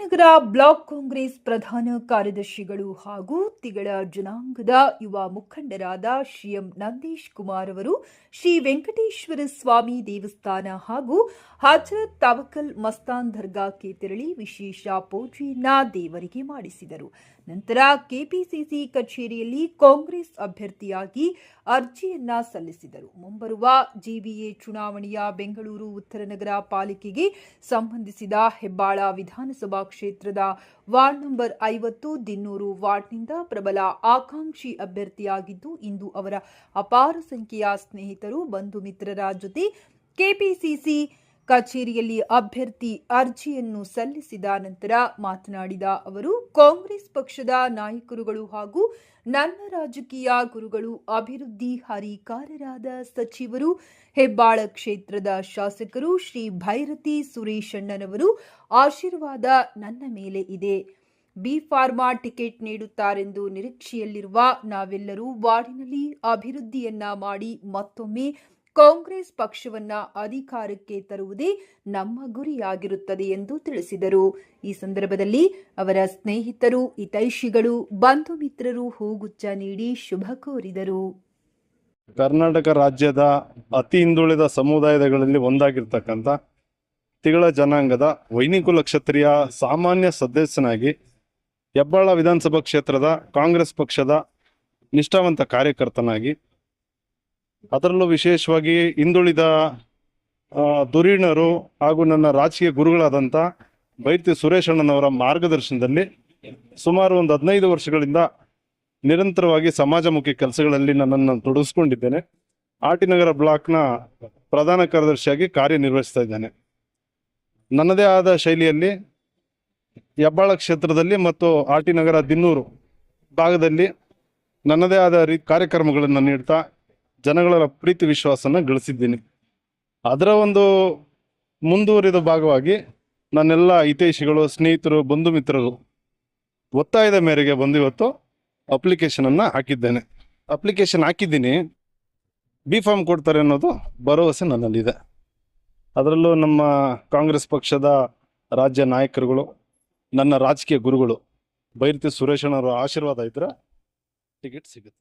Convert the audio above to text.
ಆಟಿನಗರ block Congress ಪ್ರಧಾನ ಕಾರ್ಯದರ್ಶಿಗಳು ಹಾಗೂ ತಿಗಳ ಜನಾಂಗದ ಯುವ ಮುಖಂಡರಾದ ಶ್ರೀಎಂ ನಂದೀಶ್ ಕುಮಾರ್ ಅವರು ಶ್ರೀ ವೆಂಕಟೇಶ್ವರ ಸ್ವಾಮಿ ದೇವಸ್ಥಾನ ಹಾಗೂ ಹಜರತ್ ತವಕಲ್ ಮಸ್ತಾನ್ ದರ್ಗಾಕ್ಕೆ ತೆರಳಿ ವಿಶೇಷ ಪೂಜೆಯನ್ನ ದೇವರಿಗೆ ಮಾಡಿಸಿದರು. ನಂತರ ಕೆಪಿಸಿಸಿ ಕಚೇರಿಯಲ್ಲಿ ಕಾಂಗ್ರೆಸ್ ಅಭ್ಯರ್ಥಿಯಾಗಿ ಅರ್ಜಿಯನ್ನ ಸಲ್ಲಿಸಿದರು. ಮುಂಬರುವ ಜಿಬಿಎ ಚುನಾವಣೆಯ ಬೆಂಗಳೂರು ಉತ್ತರ ನಗರ ಪಾಲಿಕೆಗೆ ಸಂಬಂಧಿಸಿದ ಹೆಬ್ಬಾಳ ವಿಧಾನಸಭಾ ಕ್ಷೇತ್ರದ ವಾರ್ಡ್ ನಂಬರ್ 50 ದಿನ್ನೂರು ವಾರ್ಡ್ನಿಂದ ಪ್ರಬಲ ಆಕಾಂಕ್ಷಿ ಅಭ್ಯರ್ಥಿಯಾಗಿದ್ದು, ಇಂದು ಅವರ ಅಪಾರ ಸಂಖ್ಯೆಯ ಸ್ನೇಹಿತರು ಬಂಧು ಮಿತ್ರರ ಜೊತೆ ಕೆಪಿಸಿಸಿ ಕಚೇರಿಯಲ್ಲಿ ಅಭ್ಯರ್ಥಿ ಅರ್ಜಿಯನ್ನು ಸಲ್ಲಿಸಿದ ನಂತರ ಮಾತನಾಡಿದ ಅವರು, ಕಾಂಗ್ರೆಸ್ ಪಕ್ಷದ ನಾಯಕರುಗಳು ಹಾಗೂ ನನ್ನ ರಾಜಕೀಯ ಗುರುಗಳು, ಅಭಿವೃದ್ಧಿ ಹರಿಕಾರರಾದ ಸಚಿವರು, ಹೆಬ್ಬಾಳ ಕ್ಷೇತ್ರದ ಶಾಸಕರು ಶ್ರೀ ಭೈರತಿ ಸುರೇಶಣ್ಣನವರು ಆಶೀರ್ವಾದ ನನ್ನ ಮೇಲೆ ಇದೆ. ಬಿ ಫಾರ್ಮಾ ಟಿಕೆಟ್ ನೀಡುತ್ತಾರೆಂದು ನಿರೀಕ್ಷೆಯಲ್ಲಿರುವ ನಾವೆಲ್ಲರೂ ವಾರ್ಡಿನಲ್ಲಿ ಅಭಿವೃದ್ಧಿಯನ್ನ ಮಾಡಿ ಮತ್ತೊಮ್ಮೆ ಕಾಂಗ್ರೆಸ್ ಪಕ್ಷವನ್ನ ಅಧಿಕಾರಕ್ಕೆ ತರುವುದೇ ನಮ್ಮ ಗುರಿಯಾಗಿರುತ್ತದೆ ಎಂದು ತಿಳಿಸಿದರು. ಈ ಸಂದರ್ಭದಲ್ಲಿ ಅವರ ಸ್ನೇಹಿತರು, ಹಿತೈಷಿಗಳು, ಬಂಧು ಮಿತ್ರರು ಹೂಗುಚ್ಛ ನೀಡಿ ಶುಭ ಕೋರಿದರು. ಕರ್ನಾಟಕ ರಾಜ್ಯದ ಅತಿ ಹಿಂದುಳಿದ ಸಮುದಾಯಗಳಲ್ಲಿ ಒಂದಾಗಿರ್ತಕ್ಕಂಥ ತಿಗಳ ಜನಾಂಗದ ವೈನಿಕುಲ ಕ್ಷತ್ರಿಯ ಸಾಮಾನ್ಯ ಸದಸ್ಯನಾಗಿ ಹೆಬ್ಬಾಳ ವಿಧಾನಸಭಾ ಕ್ಷೇತ್ರದ ಕಾಂಗ್ರೆಸ್ ಪಕ್ಷದ ನಿಷ್ಠಾವಂತ ಕಾರ್ಯಕರ್ತನಾಗಿ, ಅದರಲ್ಲೂ ವಿಶೇಷವಾಗಿ ಹಿಂದುಳಿದ ಧುರೀಣರು ಹಾಗೂ ನನ್ನ ರಾಜಕೀಯ ಗುರುಗಳಾದಂಥ ಭೈರತಿ ಸುರೇಶಣ್ಣನವರ ಮಾರ್ಗದರ್ಶನದಲ್ಲಿ ಸುಮಾರು ಒಂದು 15 ವರ್ಷಗಳಿಂದ ನಿರಂತರವಾಗಿ ಸಮಾಜಮುಖಿ ಕೆಲಸಗಳಲ್ಲಿ ನನ್ನನ್ನು ತೊಡಗಿಸ್ಕೊಂಡಿದ್ದೇನೆ. ಆಟಿನಗರ ಬ್ಲಾಕ್ನ ಪ್ರಧಾನ ಕಾರ್ಯದರ್ಶಿಯಾಗಿ ಕಾರ್ಯನಿರ್ವಹಿಸ್ತಾ ಇದ್ದೇನೆ. ನನ್ನದೇ ಆದ ಶೈಲಿಯಲ್ಲಿ ಹೆಬ್ಬಾಳ ಕ್ಷೇತ್ರದಲ್ಲಿ ಮತ್ತು ಆಟಿನಗರ ದಿನ್ನೂರು ಭಾಗದಲ್ಲಿ ನನ್ನದೇ ಆದ ಕಾರ್ಯಕ್ರಮಗಳನ್ನು ನೀಡ್ತಾ ಜನಗಳ ಪ್ರೀತಿ ವಿಶ್ವಾಸನ ಗಳಿಸಿದ್ದೀನಿ. ಅದರ ಒಂದು ಮುಂದುವರಿದ ಭಾಗವಾಗಿ ನನ್ನೆಲ್ಲ ಹಿತೈಷಿಗಳು, ಸ್ನೇಹಿತರು, ಬಂಧು ಮಿತ್ರರು ಒತ್ತಾಯದ ಮೇರೆಗೆ ಬಂದು ಇವತ್ತು ಅಪ್ಲಿಕೇಶನನ್ನು ಹಾಕಿದ್ದೇನೆ. ಅಪ್ಲಿಕೇಶನ್ ಹಾಕಿದ್ದೀನಿ, ಬಿ ಫಾರ್ಮ್ ಕೊಡ್ತಾರೆ ಅನ್ನೋದು ಭರವಸೆ ನನ್ನಲ್ಲಿದೆ. ಅದರಲ್ಲೂ ನಮ್ಮ ಕಾಂಗ್ರೆಸ್ ಪಕ್ಷದ ರಾಜ್ಯ ನಾಯಕರುಗಳು, ನನ್ನ ರಾಜಕೀಯ ಗುರುಗಳು ಭೈರತಿ ಸುರೇಶಣ್ಣವರ ಆಶೀರ್ವಾದ ಇದ್ದರೆ ಟಿಕೆಟ್ ಸಿಗುತ್ತೆ.